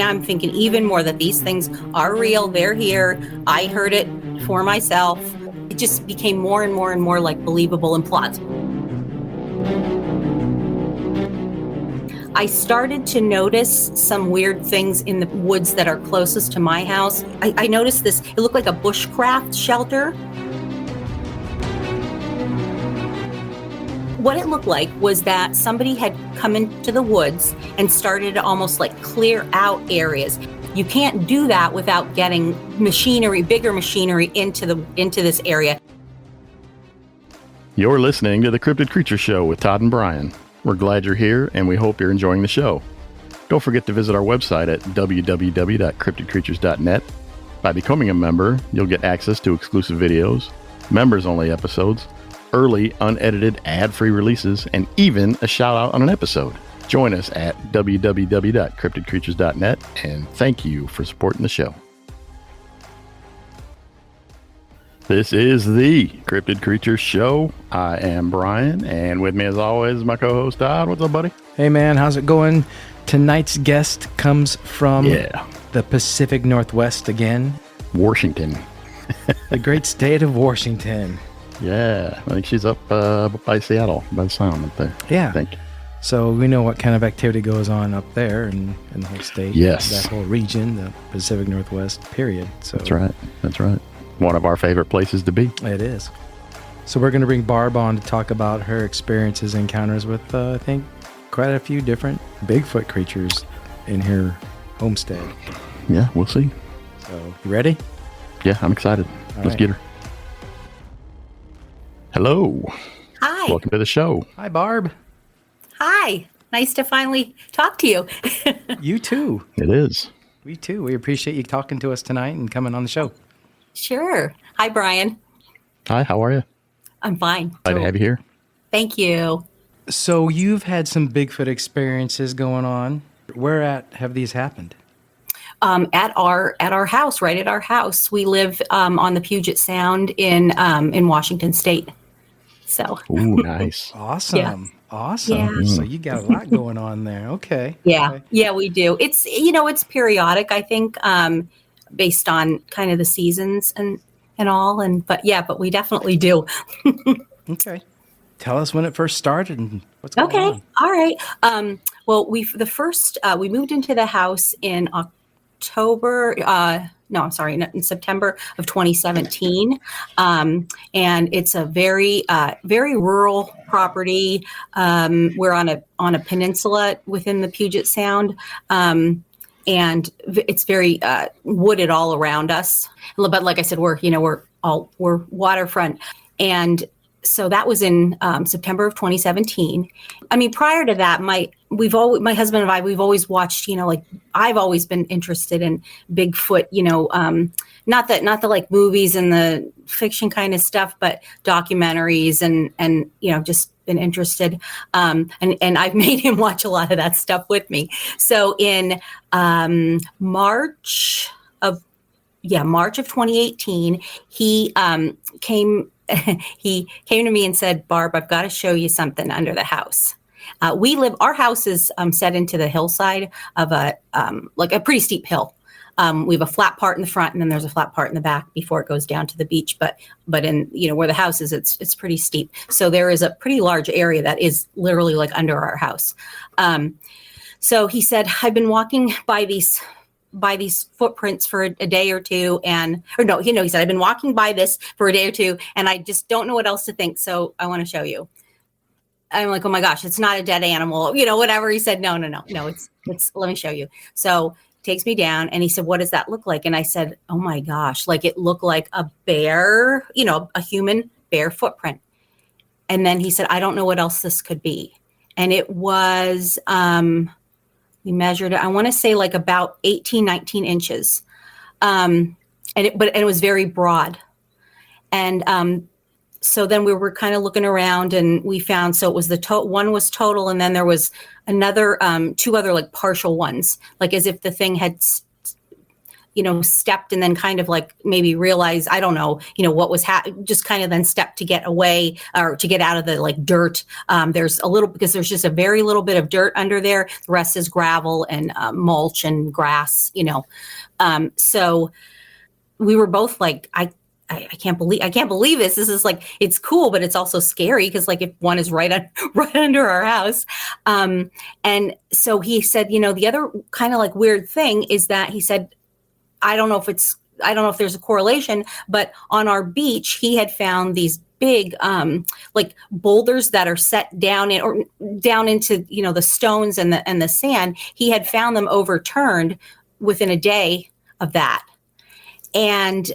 now I'm thinking even more that these things are real. They're here. I heard it for myself. It just became more and more and more like believable and plausible. I started to notice some weird things in the woods that are closest to my house. I noticed this, it looked like a bushcraft shelter. What it looked like was that somebody had come into the woods and started to almost like clear out areas. You can't do that without getting machinery, bigger machinery into this area. You're listening to the Cryptid Creature Show with Todd and Brian. We're glad you're here, and we hope you're enjoying the show. Don't forget to visit our website at www.cryptidcreatures.net. By becoming a member, you'll get access to exclusive videos, members-only episodes, early, unedited, ad-free releases, and even a shout-out on an episode. Join us at www.cryptidcreatures.net, and thank you for supporting the show. This is the Cryptid Creature Show. I am Brian, and with me as always, my co-host Todd. What's up, buddy? Hey, man. How's it going? Tonight's guest comes from the Pacific Northwest again. Washington. The great state of Washington. Yeah, I think she's up by Seattle, by the sound up there. Yeah. I think. So we know what kind of activity goes on up there in the whole state. Yes. That whole region, the Pacific Northwest, period. So That's right. One of our favorite places to be. It is. So we're going to bring Barb on to talk about her experiences and encounters with, I think, quite a few different Bigfoot creatures in her homestead. Yeah, we'll see. So, you ready? Yeah, I'm excited. Let's get her. Hello. Hi. Welcome to the show. Hi, Barb. Hi. Nice to finally talk to you. You too. It is. We too. We appreciate you talking to us tonight and coming on the show. Sure. Hi, Brian. Hi, how are you? I'm fine. Glad to have you here. Thank you. So you've had some Bigfoot experiences going on. Where have these happened? At our house, right at our house. We live on the Puget Sound in Washington State. So. Ooh, nice. Awesome. Yeah. Awesome. Yeah. So you got a lot going on there. Okay. Yeah. Okay. Yeah, we do. It's it's periodic, I think, based on kind of the seasons and all. But we definitely do. Okay. Tell us when it first started and what's going on. Okay. All right. Well, we moved into the house in in September of 2017. And it's a very, very rural property. We're on a peninsula within the Puget Sound. And it's very wooded all around us. But like I said, we're waterfront. And so that was in September of 2017. I mean, prior to that, my husband and I, we've always watched, I've always been interested in Bigfoot, not the like movies and the fiction kind of stuff, but documentaries and just been interested. And I've made him watch a lot of that stuff with me. So in March of 2018, he came to me and said, "Barb, I've got to show you something under the house." Our house is set into the hillside of a pretty steep hill. We have a flat part in the front, and then there's a flat part in the back before it goes down to the beach. But in where the house is, it's pretty steep. So there is a pretty large area that is literally like under our house. So he said, "I've been walking by these footprints for a day or two, he said, I've been walking by this for a day or two, and I just don't know what else to think. So I want to show you." I'm like, "Oh my gosh, it's not a dead animal," whatever. He said, no, it's let me show you. So he takes me down and he said, "What does that look like?" And I said, "Oh my gosh, like it looked like a bear, a human bear footprint." And then he said, "I don't know what else this could be." And it was, we measured it, I want to say like about 18, 19 inches. And it was very broad. And so then we were kind of looking around and we found, so it was one was total, and then there was another, two other like partial ones, like as if the thing had stepped and then kind of like maybe realized, I don't know, what was just kind of then stepped to get away or to get out of the like dirt. There's a little, because there's just a very little bit of dirt under there. The rest is gravel and mulch and grass, so we were both like, I can't believe this. This is like, it's cool, but it's also scary because like if one is right under our house. And so he said, the other kind of like weird thing is that he said, I don't know if there's a correlation, but on our beach, he had found these big, like boulders that are set down down into, the stones and the sand. He had found them overturned within a day of that. And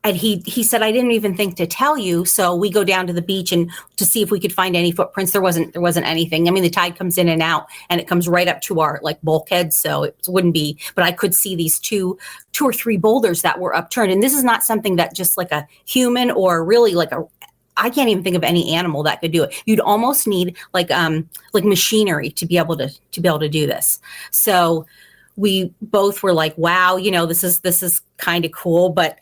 he said, I didn't even think to tell you. So we go down to the beach and to see if we could find any footprints. There wasn't anything. I mean, the tide comes in and out and it comes right up to our like bulkhead. So it wouldn't be, but I could see these two or three boulders that were upturned. And this is not something that just like a human or really like I can't even think of any animal that could do it. You'd almost need like machinery to be able to do this. So we both were like, wow, this is kind of cool. But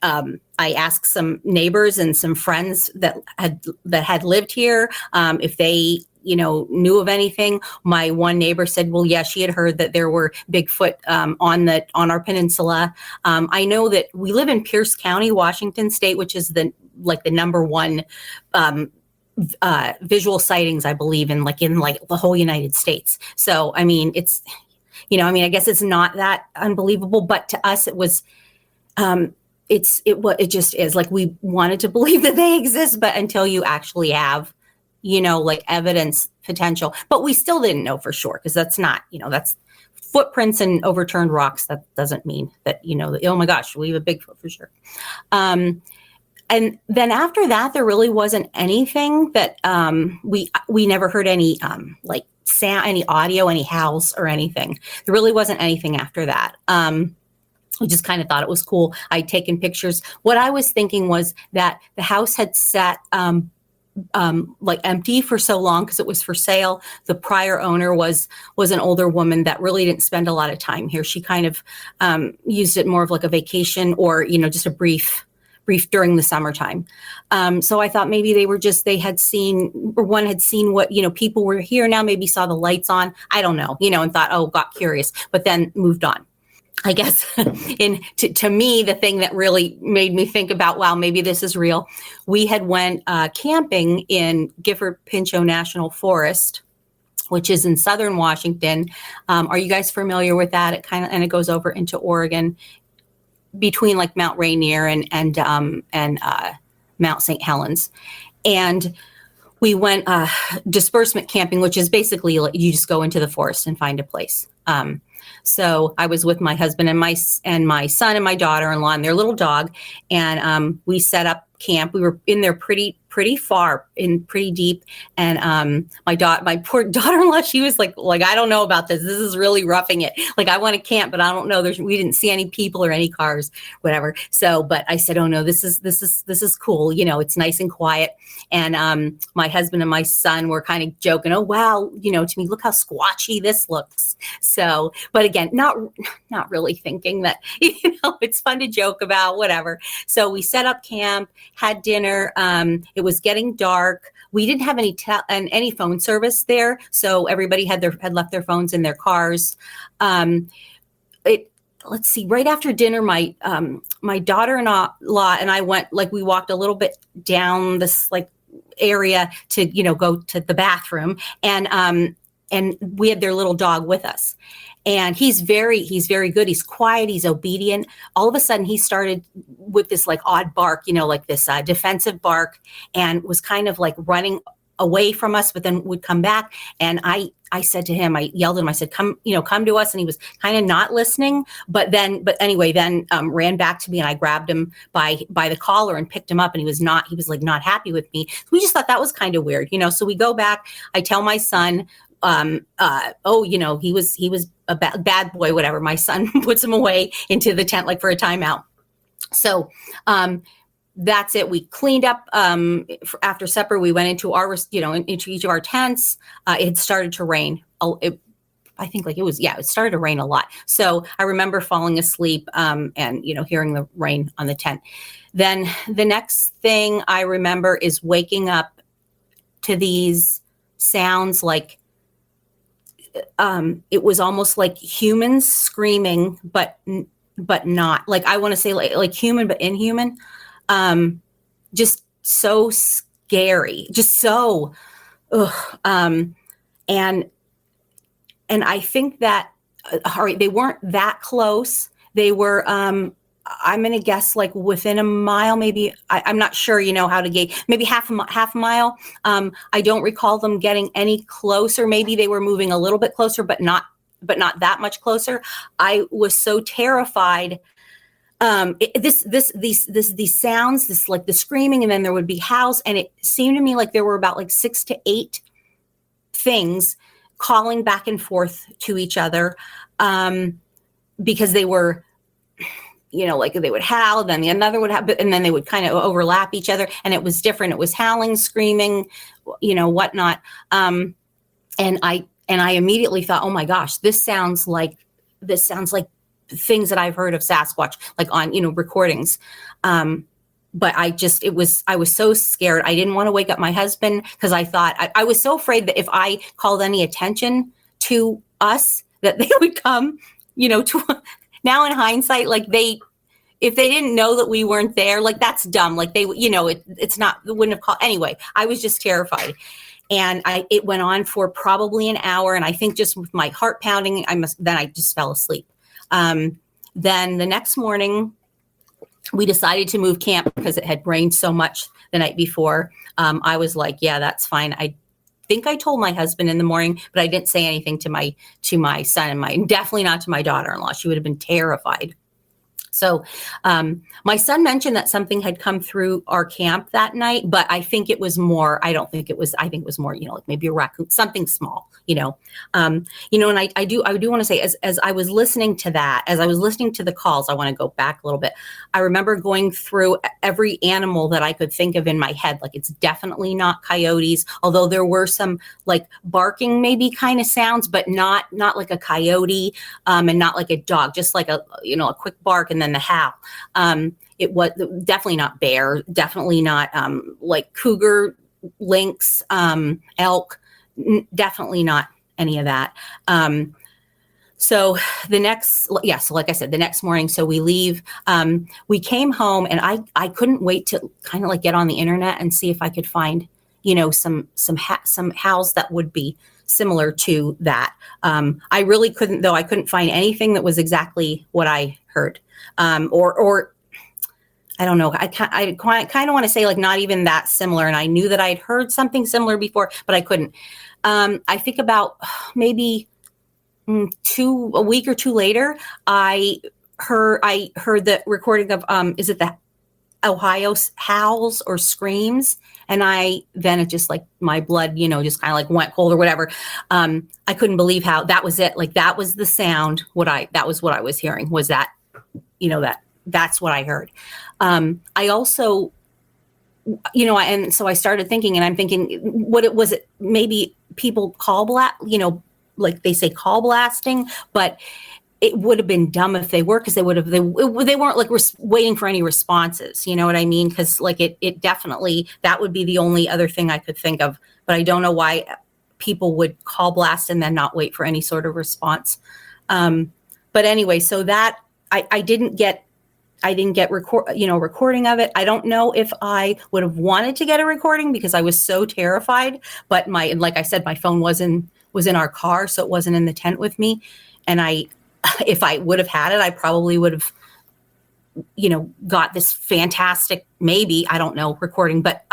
I asked some neighbors and some friends that had lived here if they, knew of anything. My one neighbor said, well, yeah, she had heard that there were Bigfoot on our peninsula. I know that we live in Pierce County, Washington State, which is the number one visual sightings, I believe, in the whole United States. So, I mean, it's, I guess it's not that unbelievable, but to us, it was, it just is like, we wanted to believe that they exist, but until you actually have, like evidence potential, but we still didn't know for sure. Cause that's not, that's footprints and overturned rocks. That doesn't mean that, oh my gosh, we have a Bigfoot for sure. And then after that, there really wasn't anything that, we never heard any, like, sound, any audio, any howls or anything. There really wasn't anything after that. We just kind of thought it was cool. I'd taken pictures. What I was thinking was that the house had sat like empty for so long because it was for sale. The prior owner was an older woman that really didn't spend a lot of time here. She kind of used it more of like a vacation or, just a brief during the summertime. So I thought maybe they had seen, or one had seen what, people were here now, maybe saw the lights on, I don't know, and thought, oh, got curious, but then moved on. I guess to me, the thing that really made me think about, wow, maybe this is real. We had went camping in Gifford Pinchot National Forest, which is in southern Washington. Are you guys familiar with that? It goes over into Oregon, between like Mount Rainier and Mount St. Helens. And we went disbursement camping, which is basically like you just go into the forest and find a place. So I was with my husband and my son and my daughter-in-law and their little dog. And we set up camp. We were in there pretty far in pretty deep. And my poor daughter-in-law, she was like, I don't know about this. This is really roughing it. Like, I want to camp, but I don't know. We didn't see any people or any cars, whatever. So, but I said, oh no, this is cool. It's nice and quiet. And my husband and my son were kind of joking, oh wow, to me, look how squatchy this looks. So, but again, not really thinking that, it's fun to joke about, whatever. So we set up camp, had dinner. It was getting dark. We didn't have any phone service there, so everybody had left their phones in their cars. Let's see. Right after dinner, my daughter-in-law and I went, we walked a little bit down this area to go to the bathroom, and we had their little dog with us. And he's very good. He's quiet. He's obedient. All of a sudden, he started with this odd bark, this defensive bark, and was kind of running away from us, but then would come back. And I said to him, I yelled at him. I said, come to us. And he was kind of not listening. But anyway, ran back to me, and I grabbed him by the collar and picked him up. And he was not happy with me. We just thought that was kind of weird, So we go back. I tell my son, he was a bad boy, whatever. My son puts him away into the tent, for a timeout. So, that's it. We cleaned up, after supper. We went into into each of our tents. It had started to rain I think like it started to rain a lot. So I remember falling asleep and, hearing the rain on the tent. Then the next thing I remember is waking up to these sounds like, it was almost like humans screaming, but not like, I want to say like human, but inhuman. Just so scary, just so, and I think that, all right, they weren't that close. They were, I'm going to guess like within a mile, maybe. I'm not sure, how to gauge, maybe half a mile. I don't recall them getting any closer. Maybe they were moving a little bit closer, but not that much closer. I was so terrified. These sounds, this like the screaming, and then there would be howls, and it seemed to me like there were about like 6 to 8 things calling back and forth to each other, because they were, like they would howl, then the another would have, and then they would kind of overlap each other, and it was different. It was howling, screaming, whatnot. And I immediately thought, oh my gosh, this sounds like things that I've heard of Sasquatch, like on, recordings. But I was so scared. I didn't want to wake up my husband because I thought I was so afraid that if I called any attention to us, that they would come, to now in hindsight, like if they didn't know that we weren't there, like that's dumb. Like they, it's not, they wouldn't have called. Anyway, I was just terrified. And it went on for probably an hour. And I think just with my heart pounding, then I just fell asleep. Then the next morning, we decided to move camp because it had rained so much the night before. I was like, yeah, that's fine. I think I told my husband in the morning, but I didn't say anything to my son and definitely not to my daughter-in-law. She would have been terrified. So my son mentioned that something had come through our camp that night, but I think it was more, I think it was more, like maybe a raccoon, something small, and I do want to say, as I was listening to that, as I was listening to the calls, I want to go back a little bit. I remember going through every animal that I could think of in my head. Like it's definitely not coyotes, although there were some like barking maybe kind of sounds, but not like a coyote, and not like a dog, just like a quick bark and then the howl. It was definitely not bear, definitely not like cougar, lynx, elk, definitely not any of that. So like I said, the next morning, so we leave, we came home, and I couldn't wait to kind of like get on the internet and see if I could find, some howls that would be similar to that. I really couldn't, though. I couldn't find anything that was exactly what I heard. Or I don't know. I kind of want to say like not even that similar. And I knew that I'd heard something similar before, but I couldn't. I think about maybe a week or two later, I heard the recording of is it the Ohio howls or screams? And then it just like my blood, just kind of like went cold or whatever. I couldn't believe how that was it. Like that was the sound. That was what I was hearing, was that, that's what I heard. I also, and so I started thinking, and I'm thinking, was it maybe people call blast, like they say call blasting, but it would have been dumb if they were, because they weren't like waiting for any responses. You know what I mean? Because like it definitely, that would be the only other thing I could think of. But I don't know why people would call blast and then not wait for any sort of response. But anyway, so that I didn't get recording of it. I don't know if I would have wanted to get a recording because I was so terrified. But like I said, my phone was in our car, so it wasn't in the tent with me. And if I would have had it, I probably would have, got this fantastic, maybe, I don't know, recording. But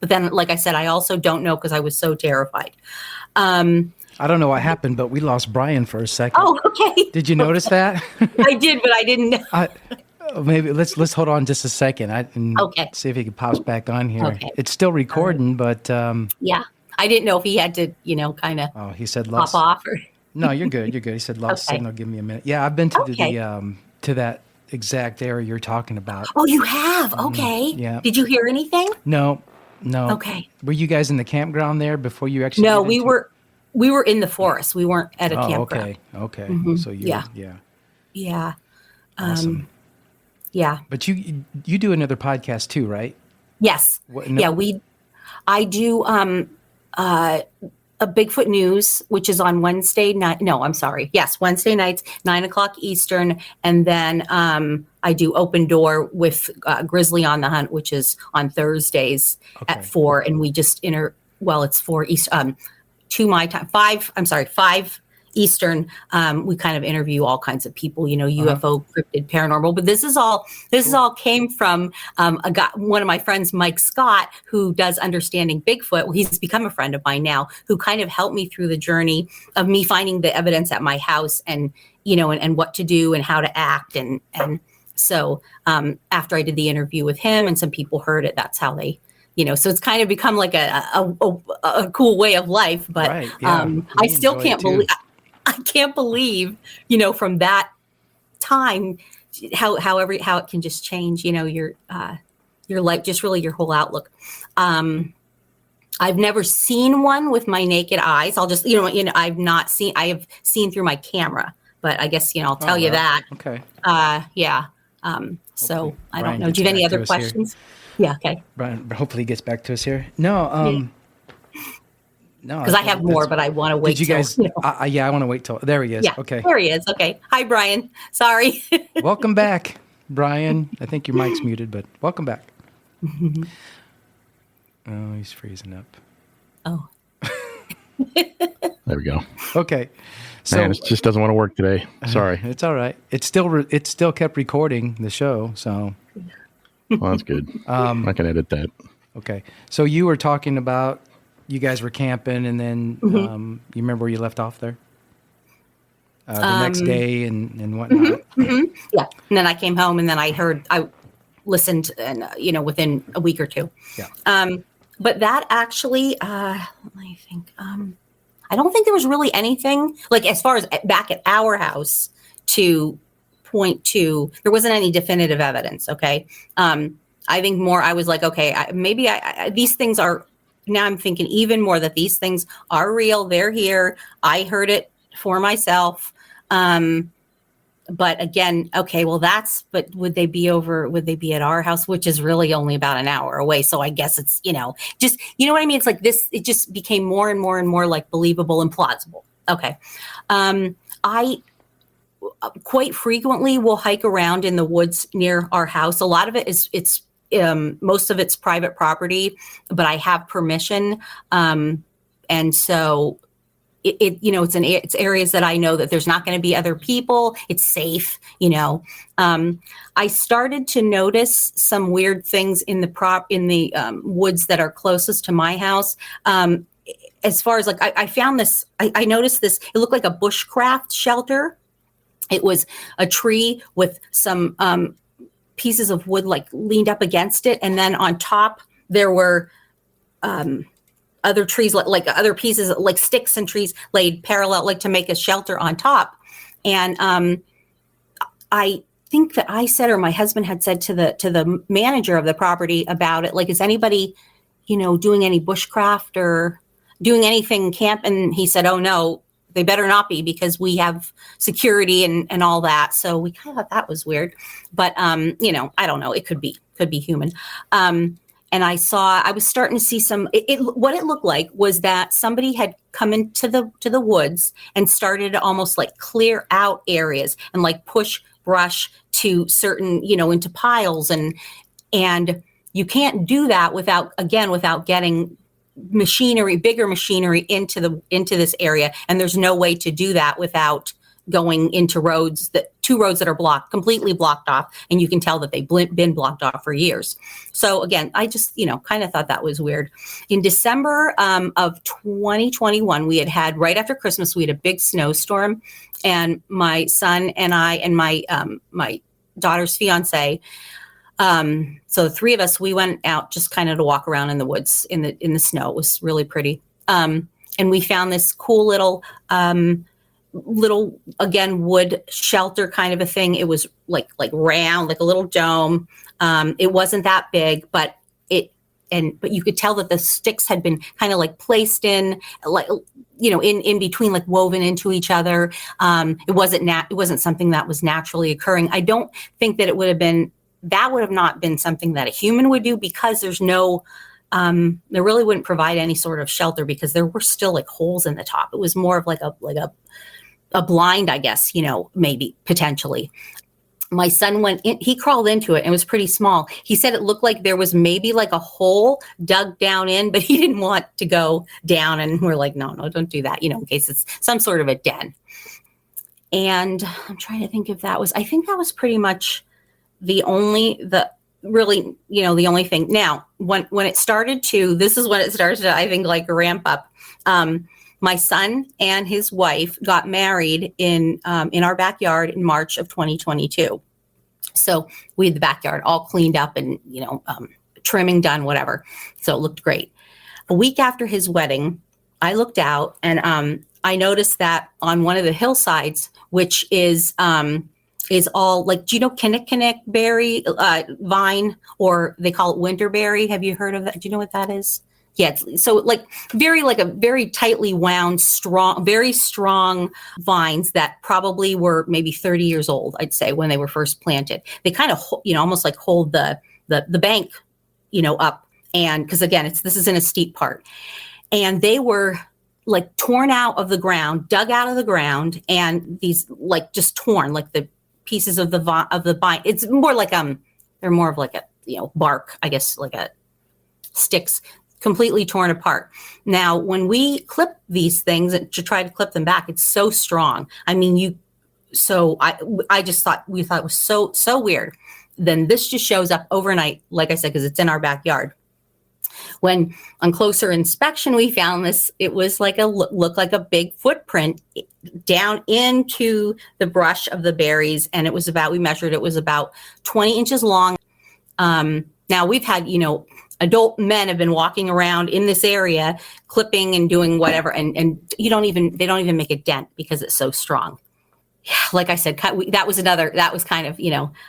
then, like I said, I also don't know because I was so terrified. I don't know what happened, but we lost Brian for a second. Oh, okay. Did you notice that? I did, but I didn't know. Maybe let's hold on just a second. Okay. See if he pops back on here. Okay. It's still recording, but yeah, I didn't know if he had to, kind of. Oh, he said pop off. Or... No, you're good. You're good. He said lost signal. Give me a minute. Yeah, I've been to to that exact area you're talking about. Oh, you have? Okay. Yeah. Did you hear anything? No. Okay. Were you guys in the campground there before you actually? No, we we were in the forest. We weren't at a campground. Okay. Mhm. So Yeah. Awesome. Yeah. But you do another podcast too, right? Yes. What, Yeah. I do a Bigfoot News, which is on Wednesday night. No, I'm sorry. Yes, Wednesday nights, 9:00 Eastern, and then I do Open Door with Grizzly on the Hunt, which is on Thursdays at 4, and we just it's 4 East, 2 my time, 5. I'm sorry, 5 Eastern. We kind of interview all kinds of people, UFO, cryptid, paranormal. But this is all came from one of my friends, Mike Scott, who does Understanding Bigfoot. Well, he's become a friend of mine now, who kind of helped me through the journey of me finding the evidence at my house, and and what to do and how to act, and so after I did the interview with him and some people heard it, that's how they. So it's kind of become like a cool way of life, but right, yeah. I still can't believe. I can't believe, from that time, how it can just change, your life, just really your whole outlook. I've never seen one with my naked eyes. I'll just, I have seen through my camera, but I guess, I'll tell you that. Okay. Yeah. So Hopefully I Brian don't know. gets Do you have any back to other us here. questions? Yeah. Okay. Brian hopefully gets back to us here. No, no, Because I have more, but I want to wait. Did you guys? I want to wait till. There he is. Yeah. Okay. There he is. Okay. Hi, Brian. Sorry. Welcome back, Brian. I think your mic's muted, but welcome back. Oh, he's freezing up. Oh. There we go. Okay. So Man, it just doesn't want to work today. Sorry. It's all right. It's still kept recording the show. So. Well, that's good. I can edit that. Okay. So you were talking about. You guys were camping, and then you remember where you left off there? The next day and whatnot. Yeah. And then I came home, and then I listened, and within a week or two. Yeah. But that actually, let me think. I don't think there was really anything like as far as back at our house to point to. There wasn't any definitive evidence. Okay. I think more. I was like, okay, maybe these things are. Now I'm thinking even more that these things are real. They're here. I heard it for myself. But again, okay, well but would they be at our house, which is really only about an hour away. So I guess it's, just, what I mean? It's like this, it just became more and more and more like believable and plausible. Okay. I quite frequently will hike around in the woods near our house. A lot of it it's most of it's private property, but I have permission. And so it's areas that I know that there's not going to be other people. It's safe, I started to notice some weird things in the woods that are closest to my house. As far as like, I found this, I noticed this, it looked like a bushcraft shelter. It was a tree with some, pieces of wood like leaned up against it, and then on top there were other trees like other pieces like sticks and trees laid parallel like to make a shelter on top. And I think that I said, or my husband had said to the manager of the property about it, like, is anybody doing any bushcraft or doing anything camp? And he said, oh no, they better not be, because we have security and all that. So we kind of thought that was weird, but I don't know. It could be human. And I was starting to see some. What it looked like was that somebody had come into the woods and started to almost like clear out areas and like push brush to certain into piles, and you can't do that without getting bigger machinery into this area. And there's no way to do that without going into two roads that are completely blocked off. And you can tell that they've been blocked off for years. So again, I just, kind of thought that was weird. In December of 2021, we had right after Christmas, we had a big snowstorm, and my son and I and my daughter's fiance, so the three of us, we went out just kind of to walk around in the woods in the snow. It was really pretty. And we found this cool little again, wood shelter kind of a thing. It was like round, like a little dome. It wasn't that big, but you could tell that the sticks had been kind of like placed in, like in between, like woven into each other. It wasn't something that was naturally occurring. I don't think that that would have not been something that a human would do, because there's no, there really wouldn't provide any sort of shelter, because there were still like holes in the top. It was more of like a blind, I guess, maybe potentially. My son went in, he crawled into it, and it was pretty small. He said it looked like there was maybe like a hole dug down in, but he didn't want to go down. And we're like, no, don't do that, in case it's some sort of a den. And I'm trying to think if I think that was pretty much the only thing. Now, when it started to, this is when it started to, I think, like ramp up. My son and his wife got married in our backyard in March of 2022. So we had the backyard all cleaned up and, trimming done, whatever. So it looked great. A week after his wedding, I looked out and I noticed that on one of the hillsides, which is all like, do you know kinnikinnick berry vine, or they call it winterberry? Have you heard of that? Do you know what that is? Yeah, so like a very tightly wound, very strong vines that probably were maybe 30 years old, I'd say, when they were first planted. They kind of, almost like hold the bank, up. And because again, this is in a steep part, and they were like torn out of the ground, dug out of the ground, and these like just torn, like the pieces of the vine. It's more like they're more of like a bark, I guess, like a sticks, completely torn apart. Now, when we clip these things to try to clip them back, it's so strong. I mean, I just thought it was so weird. Then this just shows up overnight, like I said, because it's in our backyard. When on closer inspection, we found this, it was like looked like a big footprint down into the brush of the berries. And we measured, it was about 20 inches long. Now we've had, adult men have been walking around in this area, clipping and doing whatever. And they don't even make a dent because it's so strong. Yeah, like I said, that was kind of,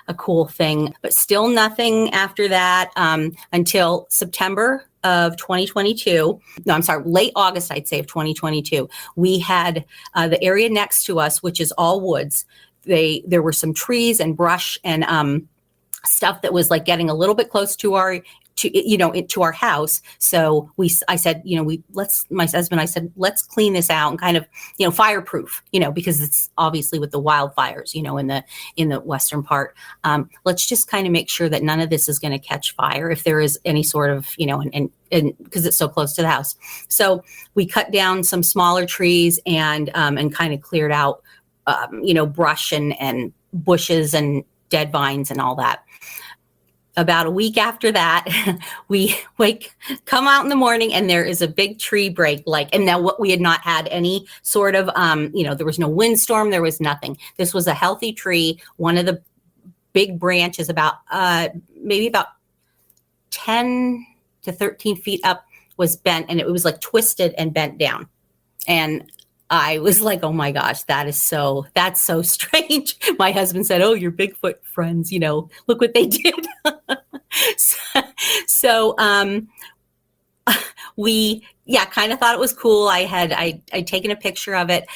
a cool thing, but still nothing after that until September of 2022. No, I'm sorry, late August, I'd say, of 2022. We had the area next to us, which is all woods. There were some trees and brush and stuff that was like getting a little bit close to our house. So I said, my husband, I said, let's clean this out and kind of, fireproof, because it's obviously with the wildfires, in the western part. Let's just kind of make sure that none of this is going to catch fire if there is any sort of, and because it's so close to the house. So we cut down some smaller trees and kind of cleared out, brush and bushes and dead vines and all that. About a week after that, we come out in the morning and there is a big tree break. And now what we had not had any sort of, there was no windstorm, there was nothing. This was a healthy tree. One of the big branches maybe about 10 to 13 feet up was bent, and it was like twisted and bent down. And I was like, oh my gosh, that's so strange. My husband said, oh, your Bigfoot friends, look what they did. So we kind of thought it was cool. I'd taken a picture of it.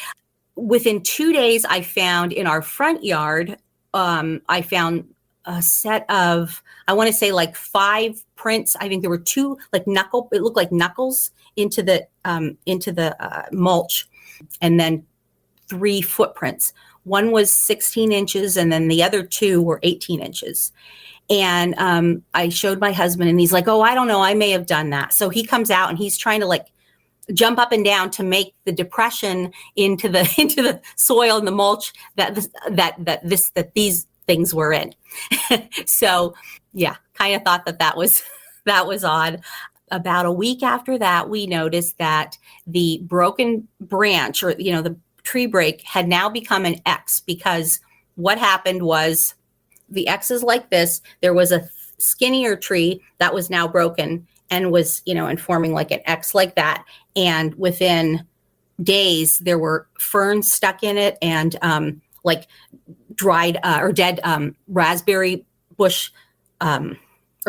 Within 2 days, I found in our front yard, I found a set of, I want to say like 5 prints. I think there were 2 like it looked like knuckles into the mulch. And then 3 footprints. One was 16 inches, and then the other 2 were 18 inches. And I showed my husband, and he's like, oh, I don't know, I may have done that. So he comes out and he's trying to like jump up and down to make the depression into the soil and the mulch that these things were in. So yeah, kind of thought that was odd. About a week after that, we noticed that the broken branch, or the tree break, had now become an X, because what happened was the X is like this. There was a skinnier tree that was now broken and was, and forming like an X like that. And within days, there were ferns stuck in it and like dried or dead raspberry bush or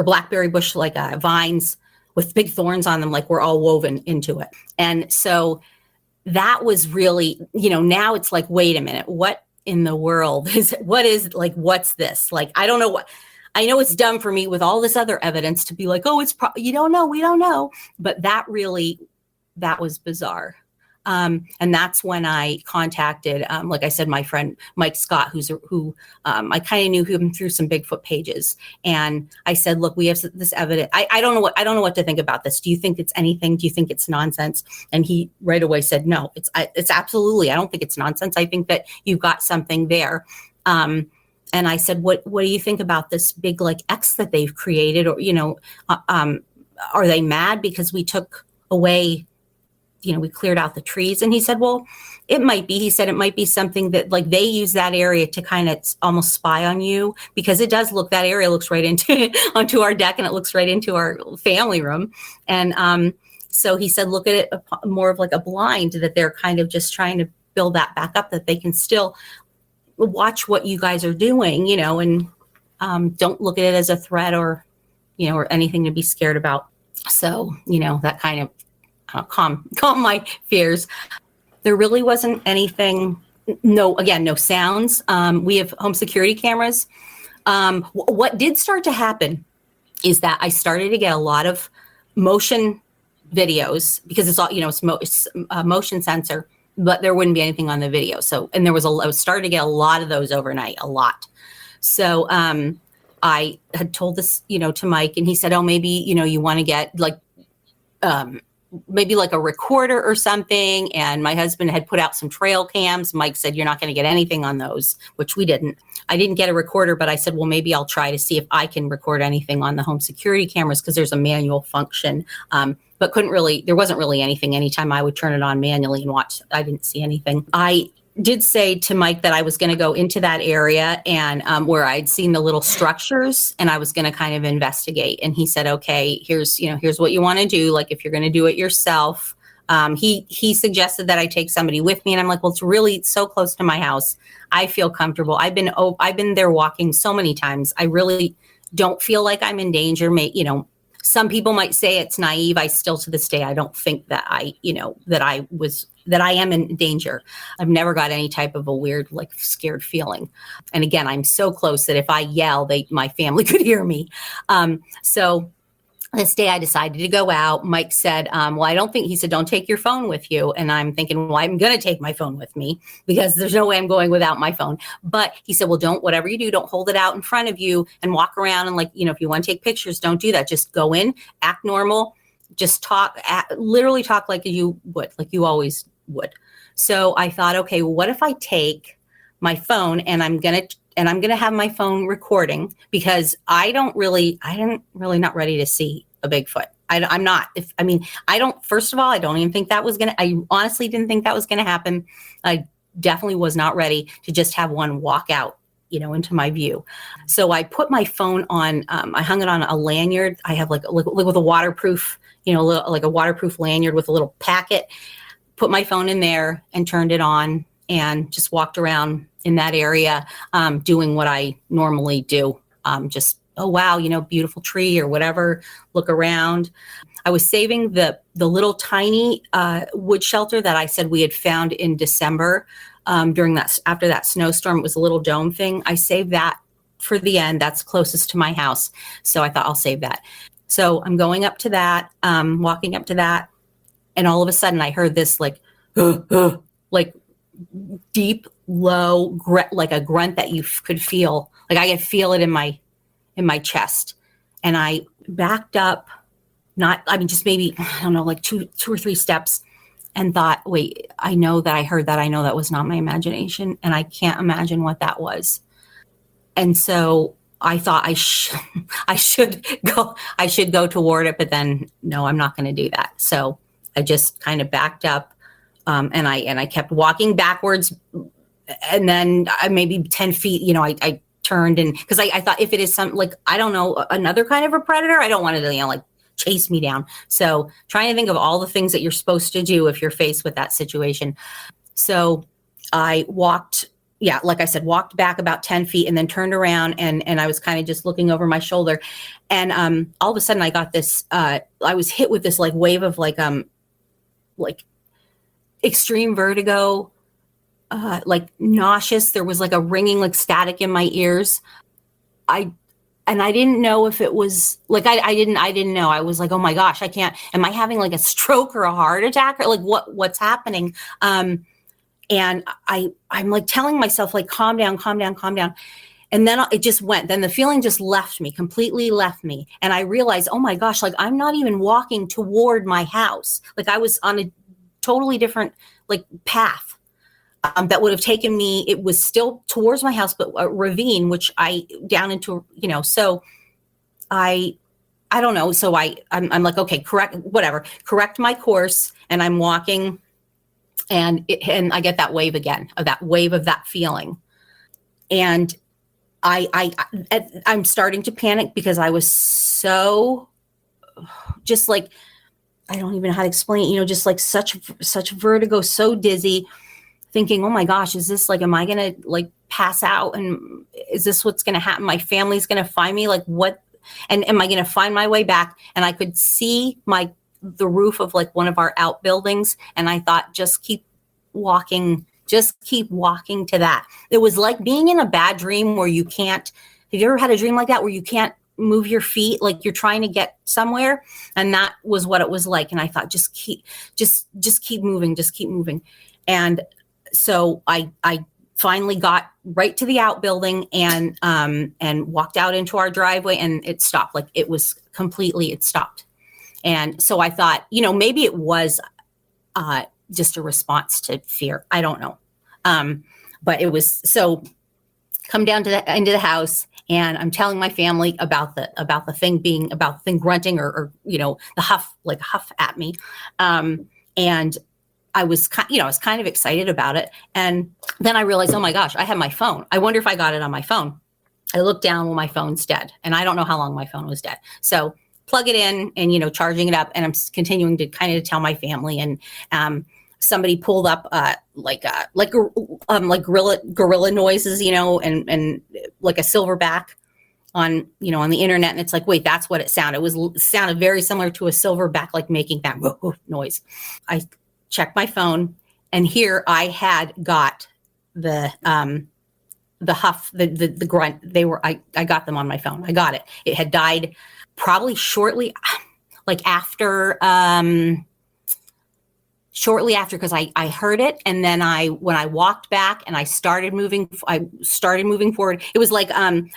blackberry bush like vines with big thorns on them, like were all woven into it. And so that was really, now it's like, wait a minute, what in the world what's this? Like, I don't know what, I know it's dumb for me with all this other evidence to be like, oh, you don't know, we don't know. But that was bizarre. And that's when I contacted, like I said, my friend Mike Scott, who I kind of knew him through some Bigfoot pages. And I said, look, we have this evidence. I don't know what to think about this. Do you think it's anything? Do you think it's nonsense? And he right away said, no, it's absolutely. I don't think it's nonsense. I think that you've got something there. And I said, what do you think about this big like X that they've created? Or, are they mad because we took away, we cleared out the trees? And he said, well, it might be. He said it might be something that like they use that area to kind of almost spy on you, because it does look, that area looks right onto our deck, and it looks right into our family room. And so he said, look at it more of like a blind, that they're kind of just trying to build that back up, that they can still watch what you guys are doing, and don't look at it as a threat or anything to be scared about. So, that kind of calm my fears. There really wasn't anything. No sounds. We have home security cameras. What did start to happen is that I started to get a lot of motion videos, because it's all, it's a motion sensor, but there wouldn't be anything on the video. So, and I was starting to get a lot of those overnight, a lot. So, I had told this, to Mike, and he said, oh, maybe, you want to get like, maybe like a recorder or something. And my husband had put out some trail cams. Mike said, you're not going to get anything on those, which we didn't. I didn't get a recorder, but I said, well, maybe I'll try to see if I can record anything on the home security cameras, because there's a manual function. But there wasn't really anything. Anytime I would turn it on manually and watch, I didn't see anything. I did say to Mike that I was going to go into that area and where I'd seen the little structures, and I was going to kind of investigate. And he said, okay, here's what you want to do. Like, if you're going to do it yourself, he suggested that I take somebody with me. And I'm like, well, it's really so close to my house. I feel comfortable. I've been there walking so many times. I really don't feel like I'm in danger. Some people might say it's naive. I still, to this day, I don't think that that I am in danger. I've never got any type of a weird, like, scared feeling. And again, I'm so close that if I yell, my family could hear me. So this day I decided to go out. Mike said, he said, don't take your phone with you. And I'm thinking, well, I'm going to take my phone with me, because there's no way I'm going without my phone. But he said, well, whatever you do, don't hold it out in front of you and walk around. And if you want to take pictures, don't do that. Just go in, act normal, just literally talk like you always would. So I thought, okay, well, what if I take my phone and I'm going to have my phone recording, because I'm really not ready to see a Bigfoot. I'm not. First of all, I don't even think I honestly didn't think that was going to happen. I definitely was not ready to just have one walk out, into my view. So I put my phone on, I hung it on a lanyard. I have like with a waterproof, like a waterproof lanyard with a little packet, put my phone in there and turned it on and just walked around in that area, doing what I normally do. Just, oh, wow, beautiful tree or whatever, look around. I was saving the little tiny wood shelter that I said we had found in December after that snowstorm. It was a little dome thing. I saved that for the end. That's closest to my house. So I thought I'll save that. So I'm going up to that, walking up to that. And all of a sudden I heard this like deep, low, like a grunt that you could feel. Like I could feel it in my chest. And I backed up, just maybe, I don't know, like two or three steps, and thought, wait, I know that I heard that. I know that was not my imagination. And I can't imagine what that was. And so I thought I should go toward it, but then no, I'm not going to do that. So I just kind of backed up, and I kept walking backwards, and then maybe 10 feet, I turned, and because I thought, if it is some, like, I don't know, another kind of a predator, I don't want it to, like, chase me down. So trying to think of all the things that you're supposed to do if you're faced with that situation. So I walked back about 10 feet and then turned around, and I was kind of just looking over my shoulder. And all of a sudden I got this, I was hit with this like wave of like extreme vertigo, like nauseous. There was like a ringing, like static in my ears. I didn't know if it was like, I didn't know. I was like, oh my gosh, am I having like a stroke or a heart attack or like what's happening? And I'm like telling myself like, calm down, calm down, calm down. And then it just went, then the feeling just completely left me. And I realized, oh my gosh, like I'm not even walking toward my house. Like I was on a totally different like path. That would have taken me, it was still towards my house, but a ravine, which down into, so I don't know. So I'm like, okay, correct my course. And I'm walking and I get that wave again, of that feeling. And I'm starting to panic because I was so just like, I don't even know how to explain it, just like such vertigo, so dizzy, thinking, oh my gosh, is this like, am I going to like pass out? And is this what's going to happen? My family's going to find me, like what? And am I going to find my way back? And I could see the roof of like one of our outbuildings. And I thought, just keep walking to that. It was like being in a bad dream where you can't, have you ever had a dream like that where you can't move your feet, like you're trying to get somewhere? And that was what it was like. And I thought, just keep moving. And so I finally got right to the outbuilding and walked out into our driveway, and it stopped. Like it stopped. And so I thought, maybe it was just a response to fear. I don't know. But it was, so come down into the house, and I'm telling my family about the thing grunting or the huff at me. And I was kind of excited about it. And then I realized, oh my gosh, I have my phone. I wonder if I got it on my phone. I looked down, well, my phone's dead. And I don't know how long my phone was dead. So plug it in and, charging it up. And I'm continuing to kind of tell my family. And somebody pulled up gorilla noises, and like a silverback on the internet. And it's like, wait, that's what it sounded. It sounded very similar to a silverback, like making that noise. I checked my phone, and here I had got the huff, the grunt. I got them on my phone. I got it. It had died probably shortly after, because I heard it. And then when I walked back and I started moving forward, it was like,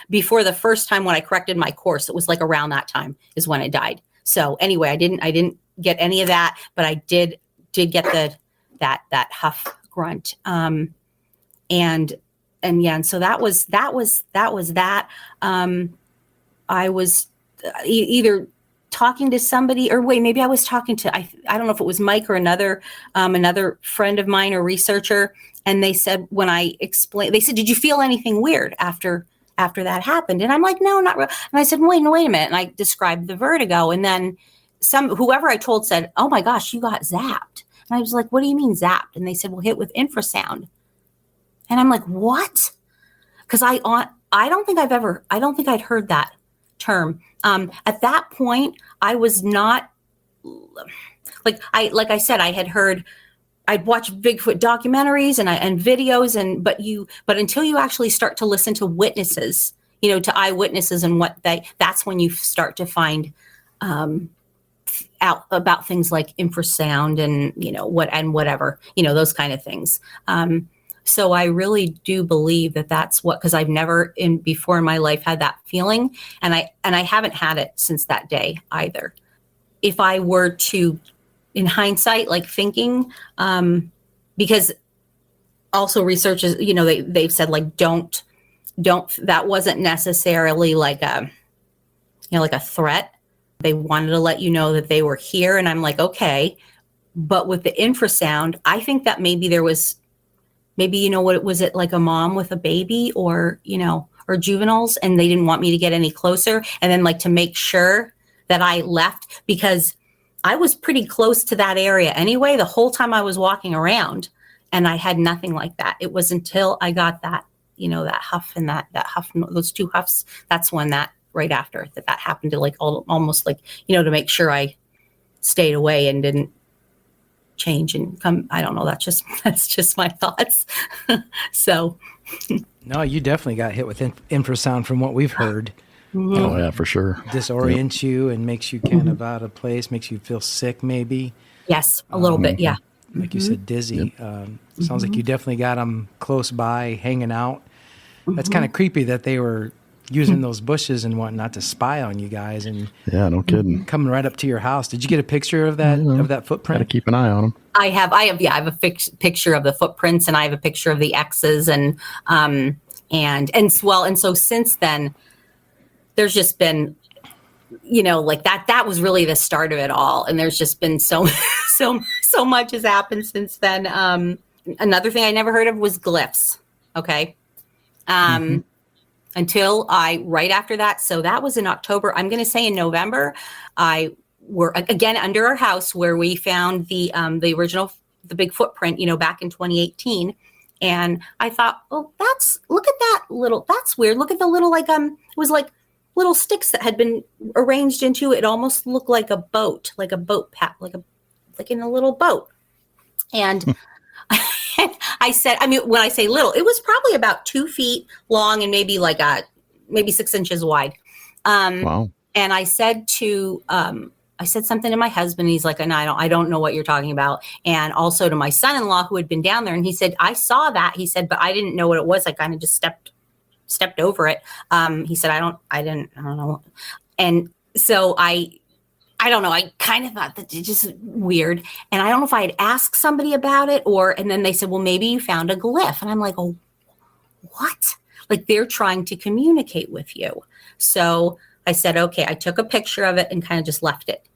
before the first time when I corrected my course, it was like around that time is when it died. So anyway, I didn't get any of that, but I did get that huff grunt. And so that was that. I was either talking to somebody, or maybe I was talking to, I don't know if it was Mike or another friend of mine, or researcher. And they said, when I explained, they said, did you feel anything weird after that happened? And I'm like, no, not really. And I said, wait a minute. And I described the vertigo. And then whoever I told said, oh my gosh, you got zapped. And I was like, what do you mean zapped? And they said, well, hit with infrasound. And I'm like, what? Because I don't think I'd heard that term. At that point, I was not like I said, I'd watched Bigfoot documentaries and videos, but until you actually start to listen to witnesses, to eyewitnesses and that's when you start to find out about things like infrasound and whatever, those kind of things. So I really do believe that's because I've never before in my life had that feeling, and I haven't had it since that day either. If I were to, in hindsight, like thinking, because also researchers, they've said like don't, that wasn't necessarily like a threat. They wanted to let you know that they were here, and I'm like, okay. But with the infrasound, I think that maybe there was. Maybe, what was it, like a mom with a baby or juveniles, and they didn't want me to get any closer. And then like to make sure that I left, because I was pretty close to that area anyway, the whole time I was walking around, and I had nothing like that. It was until I got that, that huff and that huff, those two huffs. That's when that right after that happened, to like almost like, to make sure I stayed away and didn't change and come. I don't know. That's just my thoughts. So. No, you definitely got hit with infrasound from what we've heard. Oh yeah, for sure. Disorients you and makes you kind of out of place, makes you feel sick maybe. Yes, a little bit, yeah. Like you said, dizzy. Sounds like you definitely got them close by, hanging out. That's kind of creepy that they were using those bushes and whatnot to spy on you guys, and yeah, no kidding. Coming right up to your house. Did you get a picture of that footprint? Got to keep an eye on them. I have a picture of the footprints, and I have a picture of the X's, and so since then, there's just been, like that was really the start of it all, and there's just been so much has happened since then. Another thing I never heard of was glyphs. Okay. Until right after that. So that was in October. I'm going to say in November, we're again under our house where we found the original, the big footprint, back in 2018. And I thought, oh, look at that that's weird. Look at the little, it was like little sticks that had been arranged into, it almost looked like a boat, like a boat path, like in a little boat. And I said, when I say little, it was probably about 2 feet long and maybe maybe 6 inches wide. Wow. And I said I said something to my husband. He's like, no, I don't know what you're talking about. And also to my son-in-law who had been down there. And he said, I saw that. He said, but I didn't know what it was. I kind of just stepped over it. He said, I don't know. And so I don't know. I kind of thought that it's just weird. And I don't know if I had asked somebody about it and then they said, well, maybe you found a glyph. And I'm like, oh, what? Like they're trying to communicate with you. So I said, okay, I took a picture of it and kind of just left it,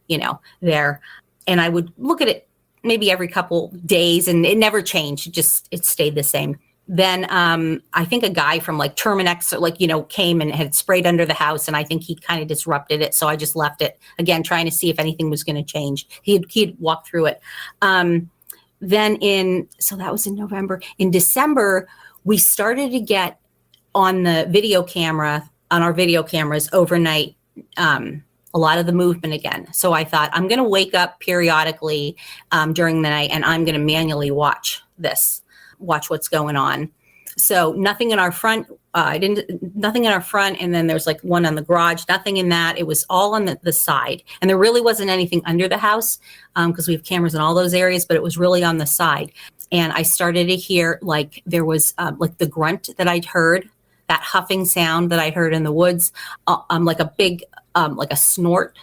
there. And I would look at it maybe every couple days and it never changed. It stayed the same. Then I think a guy from Terminex, came and had sprayed under the house. And I think he kind of disrupted it. So I just left it again, trying to see if anything was going to change. He'd walked through it. So that was in November. In December, we started to get on our video cameras overnight, a lot of the movement again. So I thought I'm going to wake up periodically during the night and I'm going to manually watch what's going on. So nothing in our front, nothing in our front. And then there's one on the garage, nothing in that. It was all on the side. And there really wasn't anything under the house because we have cameras in all those areas, but it was really on the side. And I started to hear there was the grunt that I'd heard, that huffing sound that I heard in the woods, like a big, like a snort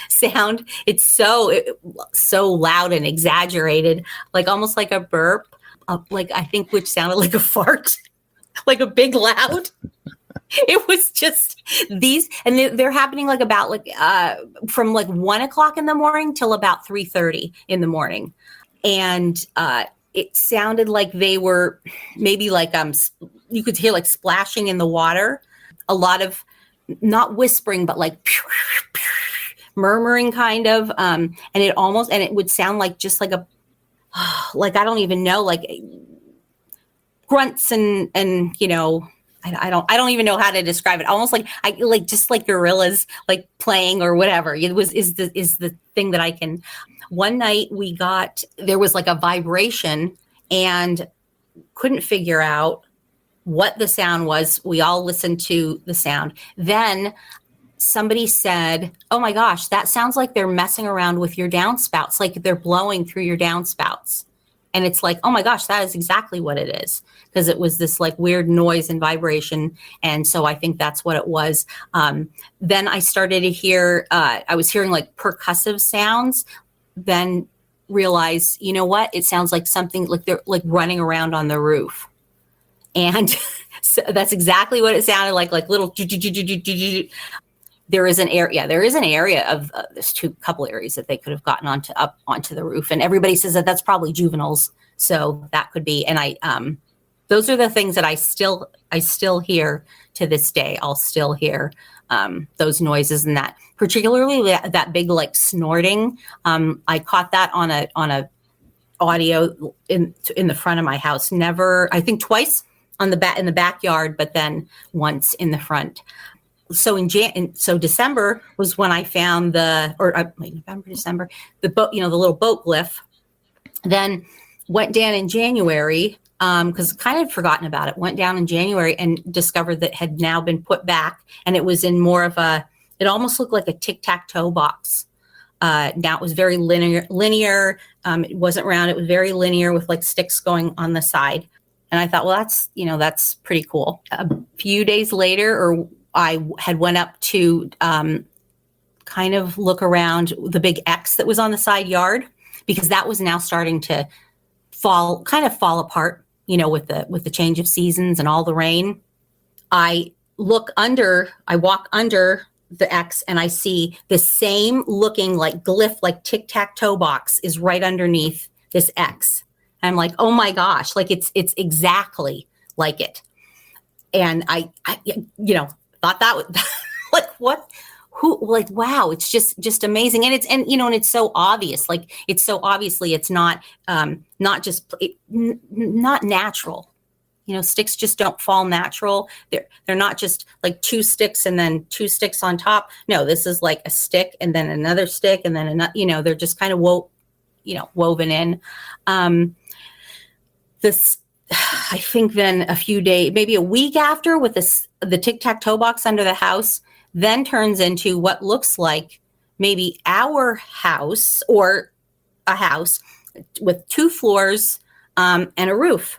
sound. It's so loud and exaggerated, almost like a burp. I think which sounded like a fart, like a big loud. It was just these, and they're happening from 1 o'clock in the morning till about 3:30 in the morning. And it sounded like they were maybe you could hear splashing in the water, a lot of not whispering, but murmuring kind of. And it would sound like just a, I don't even know, grunts and I don't even know how to describe it. Almost just like gorillas playing or whatever. It is the thing that I can. One night there was a vibration and couldn't figure out what the sound was. We all listened to the sound. Then somebody said, oh my gosh, that sounds like they're messing around with your downspouts, like they're blowing through your downspouts. And it's oh my gosh, that is exactly what it is. Because it was this weird noise and vibration. And so I think that's what it was. Then I started to hear, I was hearing percussive sounds, then realized, you know what? It sounds like something they're running around on the roof. And so that's exactly what it sounded like little. There is an area of there's couple areas that they could have gotten up onto the roof, and everybody says that that's probably juveniles. So that could be. And those are the things that I still hear to this day. I'll still hear those noises and that, particularly that big snorting. I caught that on a audio in the front of my house. Never, I think twice in the backyard, but once in the front. So so December was when I found November, December, the boat, the little boat glyph. Then went down in January, because kind of forgotten about it. Went down in January and discovered that had now been put back, and it was in more of a. It almost looked like a tic-tac-toe box. Now it was very linear. It wasn't round. It was very linear with like sticks going on the side. And I thought, well, that's pretty cool. A few days later, I had went up to kind of look around the big X that was on the side yard, because that was now starting to fall apart, with the change of seasons and all the rain. I walk under the X and I see the same looking like glyph, like tic-tac-toe box is right underneath this X. I'm like, oh my gosh, like it's exactly like it. And I thought that was like, what, who, like, wow, it's just amazing. And it's so obvious, like it's so obviously it's not not natural. Sticks just don't fall natural. They're not just like two sticks and then two sticks on top. No, this is like a stick and then another stick and then another, they're just kind of woven in. This, I think then a few days, maybe a week after, with the tic-tac-toe box under the house, then turns into what looks like maybe our house or a house with 2 floors and a roof.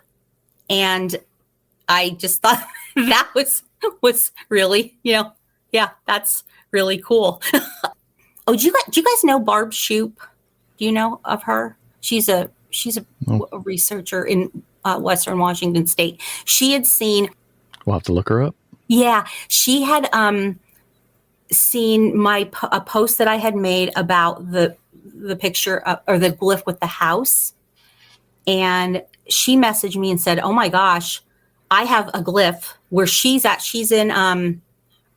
And I just thought that was really, that's really cool. Oh, do you guys know Barb Shoop? Do you know of her? She's a researcher in Western Washington State. She had seen. We'll have to look her up. Yeah, she had seen a post that I had made about the picture or the glyph with the house, and she messaged me and said, "Oh my gosh, I have a glyph where she's at. She's in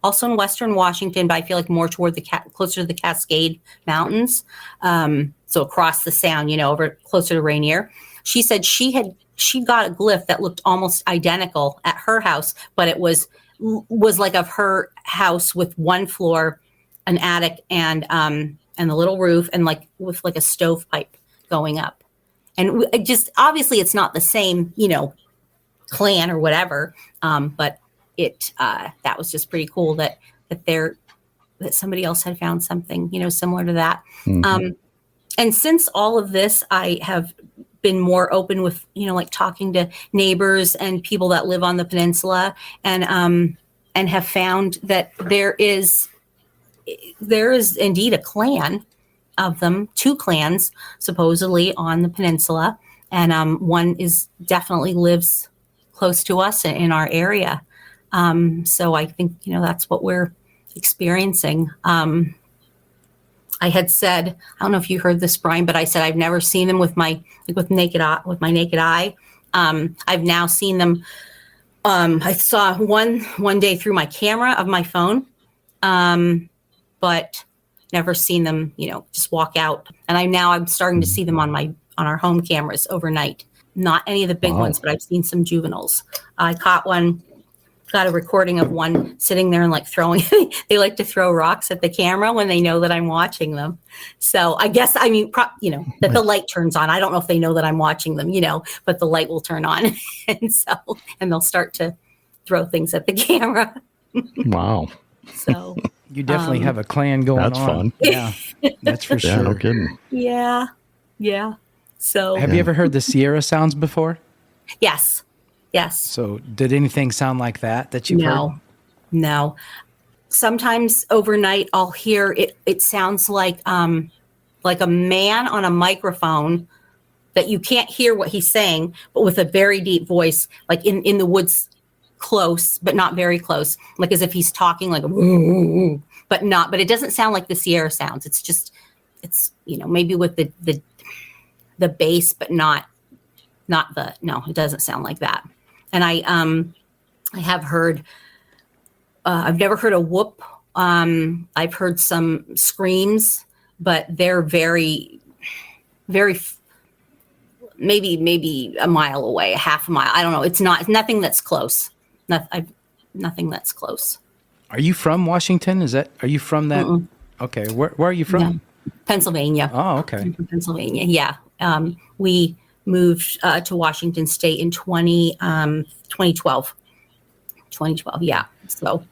also in Western Washington, but I feel like more toward closer to the Cascade Mountains, so across the Sound, over closer to Rainier." She said she got a glyph that looked almost identical at her house, but it was like of her house with 1 floor, an attic, and the little roof, and like with like a stovepipe going up. And just obviously it's not the same, clan or whatever, but that was just pretty cool that somebody else had found something, similar to that. Mm-hmm. And since all of this, I have been more open with, like talking to neighbors and people that live on the peninsula, and have found that there is indeed a clan of them, 2 clans supposedly on the peninsula, and one definitely lives close to us in our area. So I think that's what we're experiencing. I had said, I don't know if you heard this, Brian, but I said I've never seen them with my naked eye. I've now seen them. I saw one day through my camera of my phone, but never seen them, just walk out. And I'm starting to see them on our home cameras overnight. Not any of the big ones, but I've seen some juveniles. I got a recording of one sitting there and like throwing, they like to throw rocks at the camera when they know that I'm watching them. So I guess, that the light turns on. I don't know if they know that I'm watching them, but the light will turn on and they'll start to throw things at the camera. Wow. So you definitely have a clan going on. That's fun. Yeah, that's for sure. Yeah, no kidding. Yeah. Yeah. So have you ever heard the Sierra sounds before? Yes. Yes. So did anything sound like that you've heard? No. Sometimes overnight I'll hear it. It sounds like a man on a microphone that you can't hear what he's saying, but with a very deep voice, like in the woods, close, but not very close, like as if he's talking like, but it doesn't sound like the Sierra sounds. It's maybe with the bass, but not it doesn't sound like that. And I have heard, I've never heard a whoop. I've heard some screams, but they're very, very, maybe a mile away, a half a mile. I don't know. It's nothing that's close. Nothing that's close. Are you from Washington? Are you from that? Mm-mm. Okay. Where are you from? Yeah. Pennsylvania. Oh, okay. I'm from Pennsylvania. Yeah. We moved to Washington State in 2012. 2012, yeah. So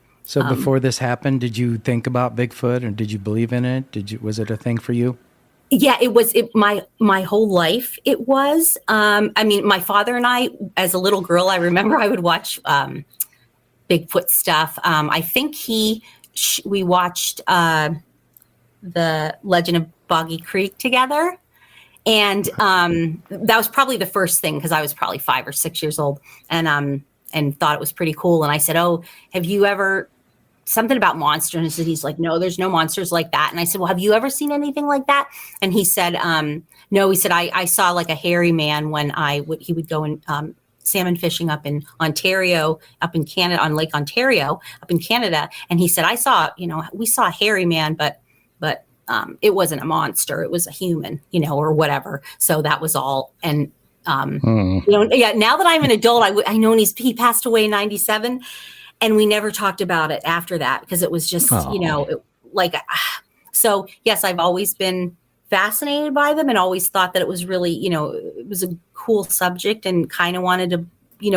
before this happened, did you think about Bigfoot, or did you believe in it? Was it a thing for you? Yeah, it was my whole life. It was. I mean, my father and I, as a little girl, I remember I would watch Bigfoot stuff. I think we watched the Legend of Boggy Creek together. And that was probably the first thing, because I was probably 5 or 6 years old, and thought it was pretty cool. And I said, "Oh, have you ever something about monsters?" And he's like, "No, there's no monsters like that." And I said, "Well, have you ever seen anything like that?" And he said, "No." He said, I saw like a hairy man when he would go and salmon fishing up in Ontario, up in Canada, on Lake Ontario, up in Canada. And he said, we saw a hairy man, but it wasn't a monster. It was a human, or whatever. So that was all. And, now that I'm an adult, I know he passed away in 97, and we never talked about it after that, because it was just, so yes, I've always been fascinated by them, and always thought that it was really, it was a cool subject, and kind of wanted to,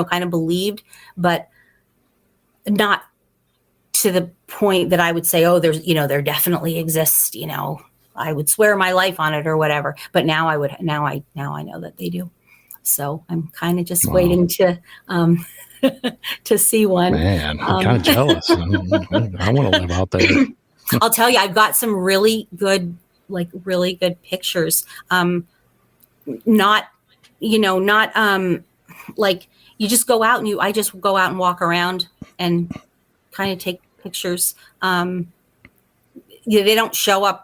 kind of believed, but not to the point that I would say, oh, there definitely exists, I would swear my life on it or whatever. But now I know that they do. So I'm kind of just waiting to see one. Man, I'm kind of jealous. I want to live out there. I'll tell you, I've got some really good pictures. Not like you just go out and I just go out and walk around and kind of take pictures. They don't show up.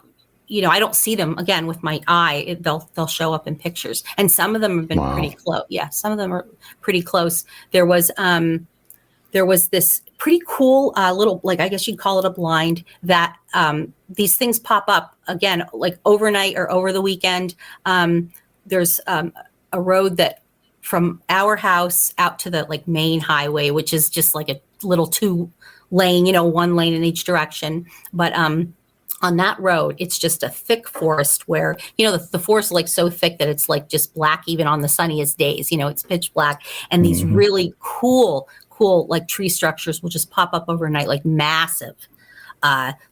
I don't see them again with my eye. They'll show up in pictures, and some of them have been pretty close. Yeah, some of them are pretty close. There was this pretty cool little, like, I guess you'd call it a blind, that these things pop up again, like overnight or over the weekend. There's a road that from our house out to the like main highway, which is just like a little 2-lane, 1 lane in each direction. But on that road, it's just a thick forest where, the forest is like so thick that it's like just black even on the sunniest days. It's pitch black. And these really cool like tree structures will just pop up overnight, like massive.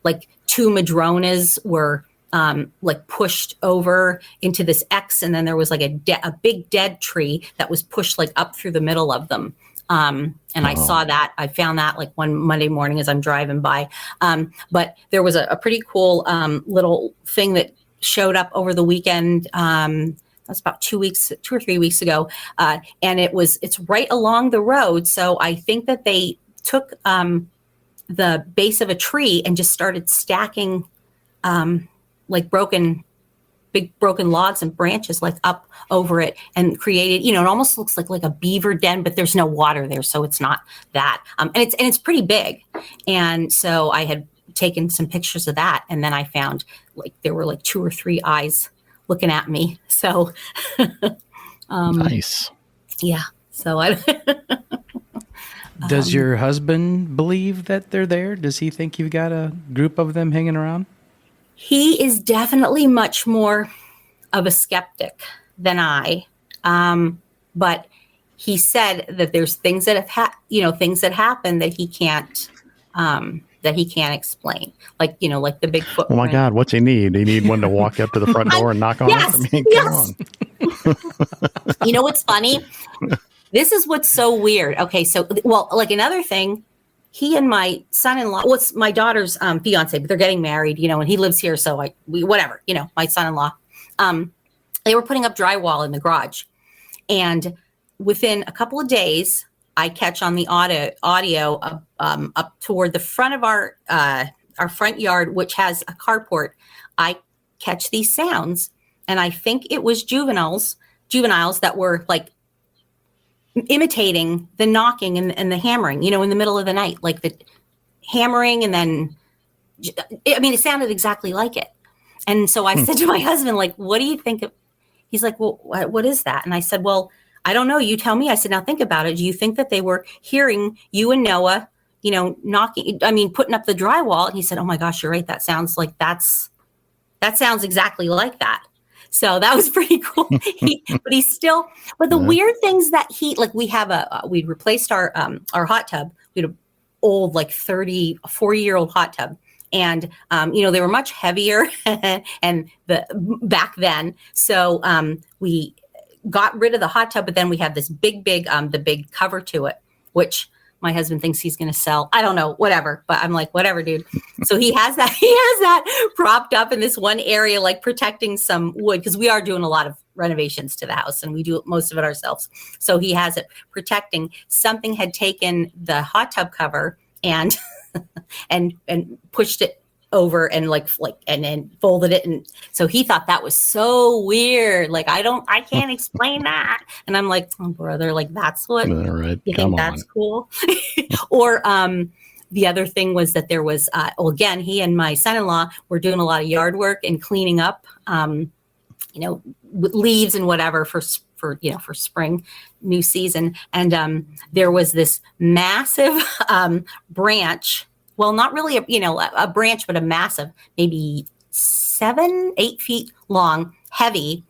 Like 2 madronas were like pushed over into this X, and then there was like a big dead tree that was pushed like up through the middle of them. And I saw that. I found that like one Monday morning as I'm driving by. But there was a pretty cool little thing that showed up over the weekend. That's about 2 or 3 weeks ago. And it's right along the road. So I think that they took the base of a tree and just started stacking like big broken logs and branches like up over it, and created, it almost looks like a beaver den, but there's no water there. So it's not that. And it's pretty big. And so I had taken some pictures of that. And then I found like there were like 2 or 3 eyes looking at me. So nice. Yeah. So Does your husband believe that they're there? Does he think you've got a group of them hanging around? He is definitely much more of a skeptic than I. But he said that there's things that have things that happen that he can't explain. Like, like the Bigfoot. Oh my God, what's he need? He need one to walk up to the front door and knock on it? I mean, yes. Come on. What's funny? This is what's so weird. Okay, so, like another thing, he and my son-in-law, it's my daughter's fiance, but they're getting married, and he lives here. So my son-in-law, they were putting up drywall in the garage. And within a couple of days, I catch on the audio up toward the front of our front yard, which has a carport. I catch these sounds, and I think it was juveniles that were like imitating the knocking and the hammering, in the middle of the night, like the hammering. And then, it sounded exactly like it. And so I said to my husband, like, what do you think of? He's like, well, what is that? And I said, well, I don't know. You tell me. I said, now think about it. Do you think that they were hearing you and Noah, knocking, putting up the drywall? And he said, oh my gosh, you're right. That sounds exactly like that. So that was pretty cool. But he's still, but the weird things that we have we replaced our hot tub. We had an old, like 40-year-old hot tub. And, they were much heavier and back then. So we got rid of the hot tub, but then we had this big, the big cover to it, which my husband thinks he's going to sell. I don't know, whatever. But I'm like, whatever, dude. So he has that propped up in this one area, like protecting some wood, because we are doing a lot of renovations to the house and we do most of it ourselves. So he has it protecting. Something had taken the hot tub cover and and pushed it over and and then folded it, and so he thought that was so weird. Like I can't explain that, and I'm like, oh brother, like that's what you think that's cool. Or the other thing was that there was again, he and my son-in-law were doing a lot of yard work and cleaning up leaves and whatever for spring, new season. And there was this massive branch. Well, not really a branch, but a massive, maybe 7-8 feet long, heavy,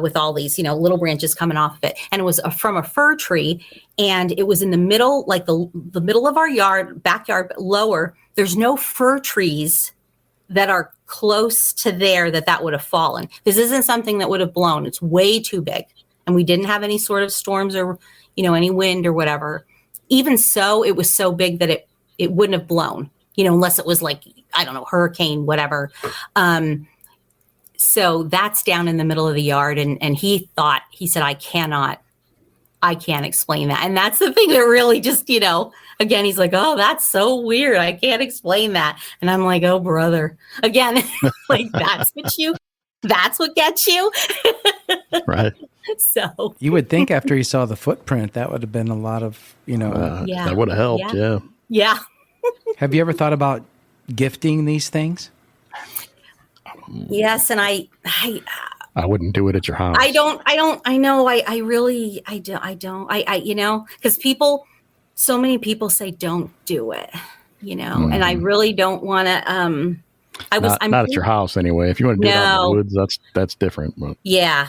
with all these, little branches coming off of it. And it was from a fir tree. And it was in the middle, like the middle of our backyard, but lower. There's no fir trees that are close to there that would have fallen. This isn't something that would have blown. It's way too big. And we didn't have any sort of storms or, any wind or whatever. Even so, it was so big that it wouldn't have blown, unless it was like, I don't know, hurricane, whatever. So that's down in the middle of the yard. And he said, I can't explain that. And that's the thing that really just, again, he's like, oh, that's so weird. I can't explain that. And I'm like, oh, brother, again, like that's what gets you. Right. So you would think after he saw the footprint, that would have been a lot of, that would have helped. Yeah. Yeah. Have you ever thought about gifting these things? Yes. And I wouldn't do it at your house. I don't, because so many people say, don't do it, and I really don't want to, not at your house anyway. If you want to do it out in the woods, that's different. But. Yeah.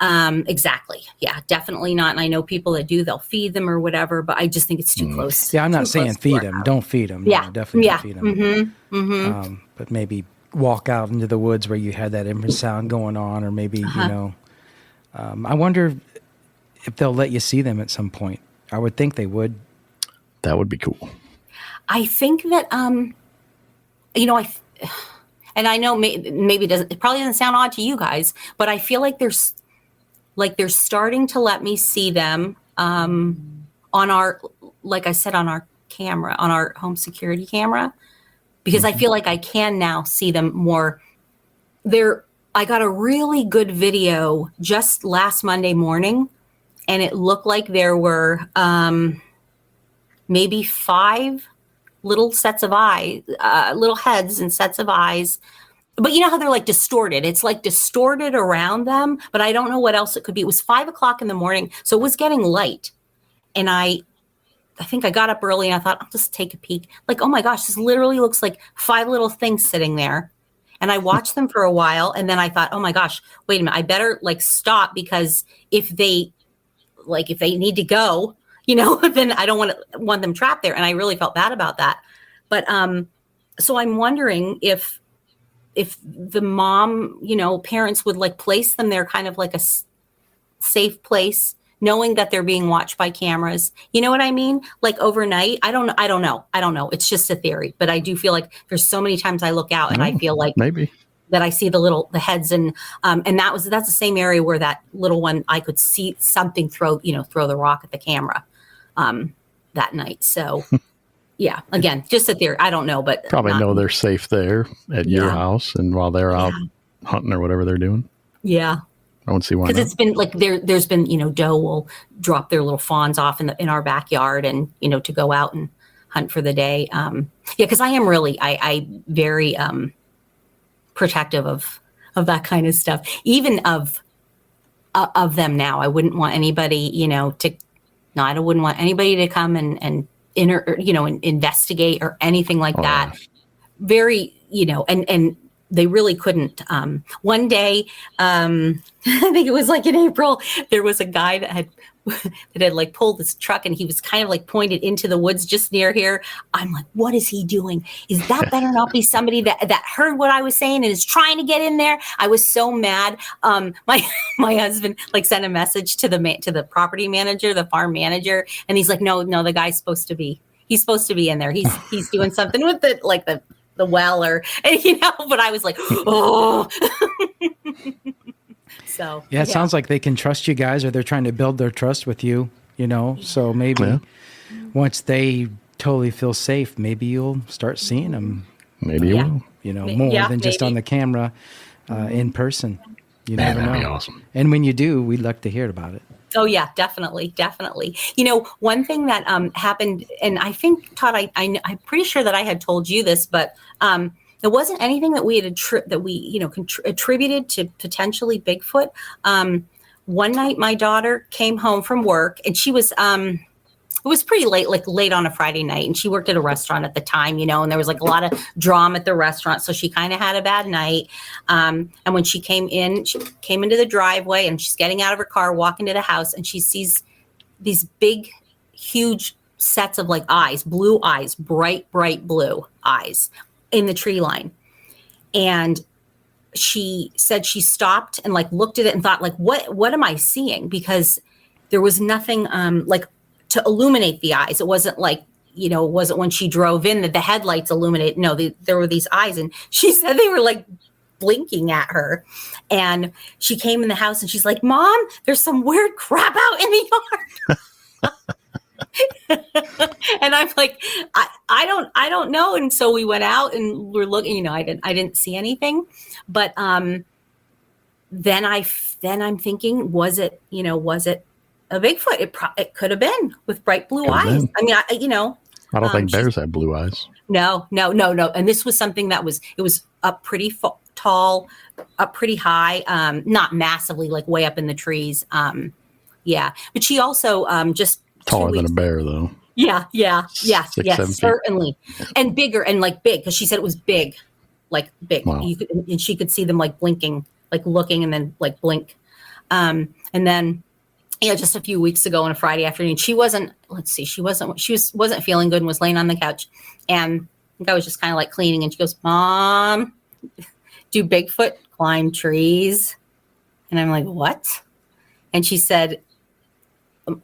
Exactly. Yeah, definitely not. And I know people that do, they'll feed them or whatever, but I just think it's too close. Yeah, I'm not saying feed them. Don't feed them. Yeah. No, definitely don't feed them. Mm-hmm. Mm-hmm. But maybe walk out into the woods where you had that infrasound going on, or maybe, I wonder if they'll let you see them at some point. I would think they would. That would be cool. I think that, and I know maybe it probably doesn't sound odd to you guys, but I feel like they're starting to let me see them on our, like I said, on our camera, on our home security camera, because I feel like I can now see them more. I got a really good video just last Monday morning, and it looked like there were maybe 5 little sets of eyes, little heads and sets of eyes. But you know how they're like distorted? It's like distorted around them, but I don't know what else it could be. It was 5:00 in the morning, so it was getting light. And I think I got up early and I thought, I'll just take a peek. Like, oh my gosh, this literally looks like 5 little things sitting there. And I watched them for a while, and then I thought, oh my gosh, wait a minute, I better stop, because if they need to go, then I don't want them trapped there. And I really felt bad about that. But so I'm wondering if the mom, parents would place them there, kind of like a safe place, knowing that they're being watched by cameras. You know what I mean? Like overnight. I don't know. It's just a theory, but I do feel like there's so many times I look out and I feel like maybe that I see the heads, and that's the same area where that little one, I could see something throw the rock at the camera that night. So yeah, again, just a theory. I don't know, but probably know they're safe there at your house, and while they're out hunting or whatever they're doing. Yeah. I don't see why. Because it's been there's been, doe will drop their little fawns off in our backyard, and, to go out and hunt for the day. Because I am really, I very protective of that kind of stuff, even of them now. I wouldn't want anybody, I wouldn't want anybody to come and investigate or anything like that. Very, and they really couldn't. One day, I think it was like in April, there was a guy that had like pulled this truck, and he was kind of like pointed into the woods just near here. I'm like, what is he doing? Is that better not be somebody that heard what I was saying and is trying to get in there? I was so mad. My husband like sent a message to the property manager, the farm manager, and he's like, no, the guy's supposed to be in there. He's doing something with it, like the well, or but I was like, oh. So yeah, it sounds like they can trust you guys, or they're trying to build their trust with you, so maybe once they totally feel safe, maybe you'll start seeing them. Maybe you will. More than just on the camera, in person. You never know. That'd be awesome. And when you do, we'd like to hear about it. Oh yeah, definitely. One thing that happened, and I think, Todd, I'm pretty sure that I had told you this, but there wasn't anything that we had attributed to potentially Bigfoot. One night, my daughter came home from work, and she was it was pretty late, like late on a Friday night, and she worked at a restaurant at the time, and there was like a lot of drama at the restaurant, so she kind of had a bad night. And when she came into the driveway, and she's getting out of her car, walking to the house, and she sees these big, huge sets of like eyes, blue eyes, bright blue eyes in the tree line. And she said she stopped and like looked at it and thought, like, what am I seeing? Because there was nothing like to illuminate the eyes. It wasn't like, it wasn't when she drove in that the headlights illuminate. No, there were these eyes, and she said they were like blinking at her. And she came in the house, and she's like, Mom, there's some weird crap out in the yard. And I'm like, I don't know. And so we went out and we're looking, I didn't see anything, but then I'm thinking, was it a Bigfoot? It could have been, with bright blue eyes. I mean, I don't think bears have blue eyes. No. And this was something it was up pretty tall, up pretty high, not massively, like way up in the trees. Yeah. But she also just taller than a bear, though. Yeah. 6, 7 certainly. And bigger, and like big, because she said it was big, like big. Wow. And she could see them like blinking, like looking, and then like blink. And then, just a few weeks ago on a Friday afternoon, she wasn't feeling good and was laying on the couch. And I think I was just kind of like cleaning, and she goes, Mom, do Bigfoot climb trees? And I'm like, what? And she said,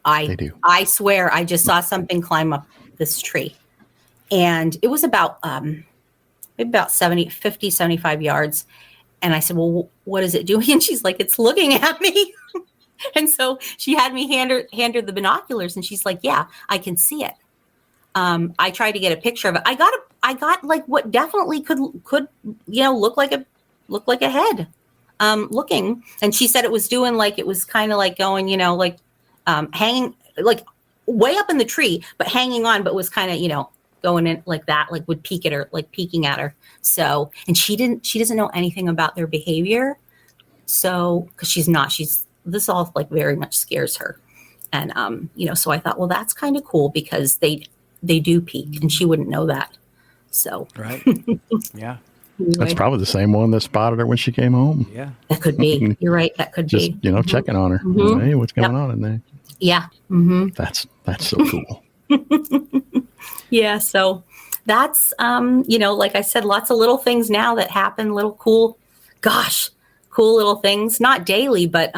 They do. I swear I just saw something climb up this tree. And it was about 50, 75 yards. And I said, well, what is it doing? And she's like, it's looking at me. And so she had me hand her the binoculars, and she's like, yeah, I can see it. I tried to get a picture of it. I got like what definitely could look like a head looking. And she said it was doing like, it was kind of like going, like hanging like way up in the tree, but hanging on, but was kind of, going in like that, like would peek at her, like peeking at her. So, and she doesn't know anything about their behavior. So, cause this all like very much scares her. And, so I thought, well, that's kind of cool, because they do peek, and she wouldn't know that. So, right. Yeah. Anyway. That's probably the same one that spotted her when she came home. Yeah. That could be. You're right. That could Just, be. checking on her. Mm-hmm. Hey, what's going on in there? Yeah. Mm-hmm. That's so cool. Yeah. So that's, like I said, lots of little things now that happen, little cool little things, not daily, but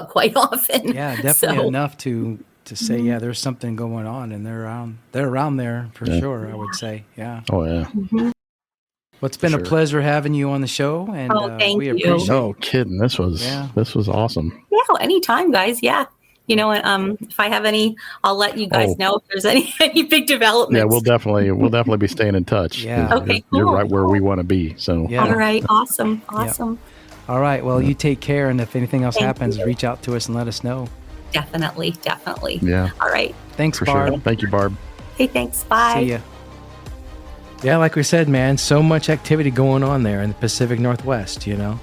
quite often. Yeah, definitely enough to say, yeah, there's something going on, and they're around there for sure, I would say. Yeah. Oh yeah. Mm-hmm. Well, it's been a pleasure having you on the show, and thank we you. appreciate No kidding. This was awesome. Yeah. Anytime, guys. Yeah. If I have any, I'll let you guys know if there's any big developments. Yeah, we'll definitely be staying in touch. Yeah. Okay, You're cool. right where we want to be. So Yeah. All right. Awesome. Yeah. All right. Well, you take care, and if anything else happens, reach out to us and let us know. Definitely. Yeah. All right. Thanks, For Barb. sure. Thank you, Barb. Hey, thanks. Bye. See ya. Yeah, like we said, man, so much activity going on there in the Pacific Northwest, Yeah.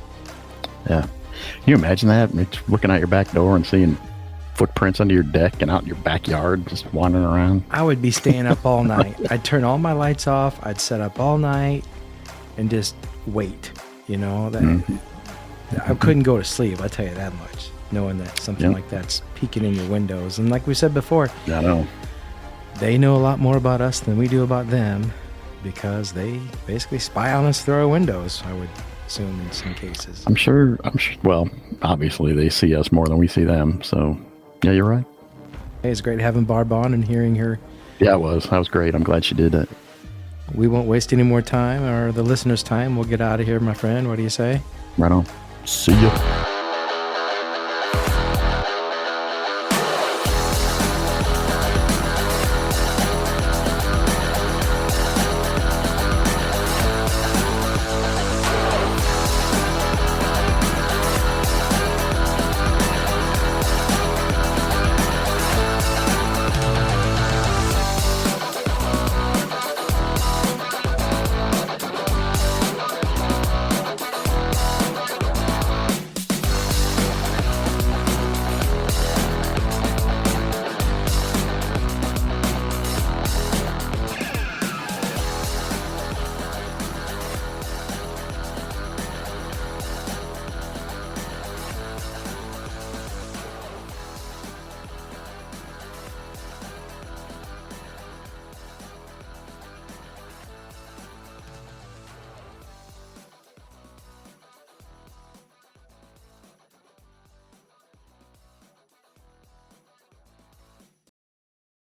Can you imagine that? Looking out your back door and seeing footprints under your deck and out in your backyard, just wandering around. I would be staying up all night. I'd turn all my lights off. I'd set up all night. and just wait. You know, that I couldn't go to sleep, I'll tell you that much, knowing that something like that's peeking in your windows. And like we said before, I know. They know a lot more about us than we do about them, because they basically spy on us through our windows, I would assume in some cases. I'm sure. Well, obviously they see us more than we see them. So, yeah, you're right. Hey, it's great having Barb on and hearing her. Yeah, it was. That was great. I'm glad she did that. We won't waste any more time, or the listeners' time. We'll get out of here, my friend. What do you say? Right on. See ya.